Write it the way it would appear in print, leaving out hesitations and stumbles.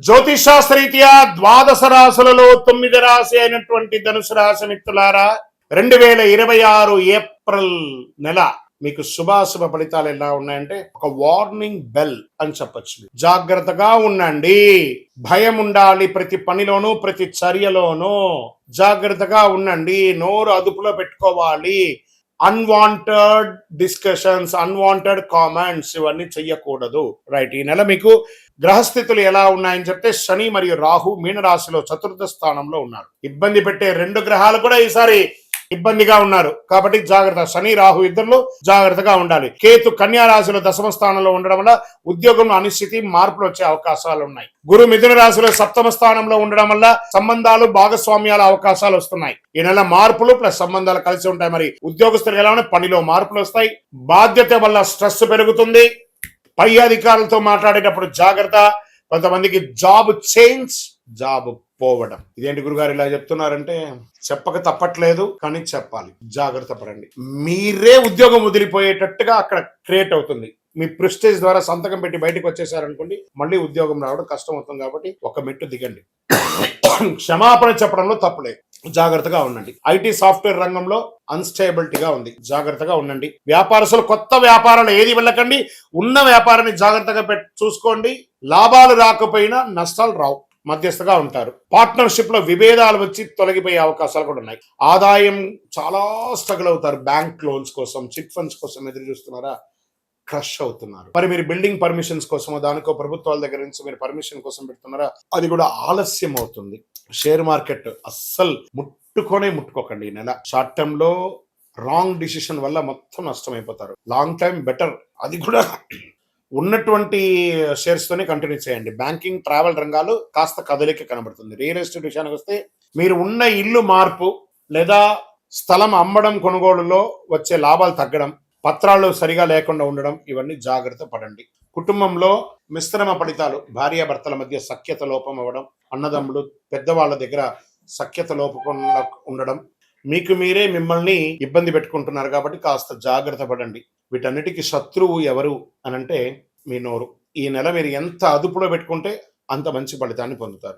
జ్యోతిషాస్త్రరీత్యా ద్వాదశ రాశులలో 9 రాశి అయినటువంటి ధనుసు రాశి మిత్రులారా, 2026 ఏప్రిల్ నెల మీకు శుభాశుభ ఫలితాలు ఎలా ఉన్నాయంటే ఒక వార్నింగ్ బెల్ అని చెప్పచ్చు. జాగ్రత్తగా ఉండండి, భయం ఉండాలి, ప్రతి పనిలోనూ ప్రతి చర్యలోనూ జాగ్రత్తగా ఉండండి, నోరు అదుపులో పెట్టుకోవాలి. అన్వాంటెడ్ డిస్కషన్స్, అన్వాంటెడ్ కామెంట్స్ ఇవన్నీ చెయ్యకూడదు. రైట్. ఈ నెల మీకు గ్రహస్థితులు ఎలా ఉన్నాయని చెప్తే శని మరియు రాహు మీనరాశిలో చతుర్థ స్థానంలో ఉన్నారు. ఇబ్బంది పెట్టే 2 గ్రహాలు కూడా ఈసారి ఇబ్బందిగా ఉన్నారు కాబట్టి జాగ్రత్త. శని రాహు ఇద్దరు జాగ్రత్తగా ఉండాలి. కేతు కన్యా రాశిలో దశమ స్థానంలో ఉండడం వల్ల ఉద్యోగంలో అనిశ్చితి, మార్పులు వచ్చే అవకాశాలు ఉన్నాయి. గురు మిథున రాశిలో సప్తమ స్థానంలో ఉండడం వల్ల సంబంధాలు, భాగస్వామ్యాల అవకాశాలు వస్తున్నాయి. ఈ నెల మార్పులు ప్లస్ సంబంధాలు కలిసి ఉంటాయి. మరి ఉద్యోగస్తులు ఎలా ఉన్నాయి? పనిలో మార్పులు వస్తాయి. బాధ్యత వల్ల స్ట్రెస్ పెరుగుతుంది. పై అధికారులతో మాట్లాడేటప్పుడు జాగ్రత్త. కొంతమందికి జాబ్ చేంజ్, జాబ్ పోవడం. ఇదేంటి గురుగారు ఇలా చెప్తున్నారంటే చెప్పక తప్పట్లేదు, కానీ చెప్పాలి. జాగ్రత్త పడండి. మీరే ఉద్యోగం వదిలిపోయేటట్టుగా అక్కడ క్రియేట్ అవుతుంది. మీ ప్రెస్టేజ్ ద్వారా సంతకం పెట్టి బయటకు వచ్చేసారనుకోండి, మళ్ళీ ఉద్యోగం రావడం కష్టం అవుతుంది. కాబట్టి ఒక మెట్టు దిగండి. క్షమాపణ చెప్పడంలో తప్పులేదు. జాగ్రత్తగా ఉండండి. ఐటీ సాఫ్ట్వేర్ రంగంలో అన్స్టేబిలిటీగా ఉంది. జాగ్రత్తగా ఉండండి. వ్యాపారస్తులు కొత్త వ్యాపారాలు ఏది వెళ్ళకండి. ఉన్న వ్యాపారాన్ని జాగ్రత్తగా చూసుకోండి. లాభాలు రాకపోయినా నష్టాలు రావు. మధ్యస్థగా ఉంటారు. పార్ట్నర్షిప్ లో విభేదాలు వచ్చి తొలగిపోయే అవకాశాలు కూడా ఉన్నాయి. ఆదాయం చాలా స్ట్రగుల్ అవుతారు. బ్యాంక్ లోన్స్ కోసం, చిట్ ఫండ్స్ కోసం ఎదురు చూస్తున్నారా? క్రష్ అవుతున్నారు. మరి మీరు బిల్డింగ్ పర్మిషన్స్ కోసమో దానికో ప్రభుత్వాల దగ్గర నుంచి మీరు పర్మిషన్ కోసం పెడుతున్నారా? అది కూడా ఆలస్యం అవుతుంది. షేర్ మార్కెట్ అస్సలు ముట్టుకోకండి. ఈ నెల షార్ట్ టర్మ్ లో రాంగ్ డిసిషన్ వల్ల మొత్తం నష్టమైపోతారు. Long time better. అది కూడా ఉన్నటువంటి షేర్స్ తోనే కంటిన్యూ చేయండి. బ్యాంకింగ్, ట్రావెల్ రంగాలు కాస్త కదలిక కనబడుతుంది. రియల్ ఎస్టేట్ విషయానికి వస్తే మీరు ఉన్న ఇల్లు మార్పు లేదా స్థలం అమ్మడం, కొనుగోలులో వచ్చే లాభాలు తగ్గడం, పత్రాలు సరిగా లేకుండా ఉండడం, ఇవన్నీ జాగ్రత్త పడండి. కుటుంబంలో మిశ్రమ ఫలితాలు, భార్యాభర్తల మధ్య సఖ్యత లోపం అవ్వడం, అన్నదమ్ములు పెద్దవాళ్ళ దగ్గర సఖ్యత లోపకుండా ఉండడం, మీకు మీరే మిమ్మల్ని ఇబ్బంది పెట్టుకుంటున్నారు కాబట్టి కాస్త జాగ్రత్త పడండి. వీటన్నిటికీ శత్రువు ఎవరు అనంటే మీ నోరు. ఈ నెల మీరు ఎంత అదుపులో పెట్టుకుంటే అంత మంచి ఫలితాన్ని పొందుతారు.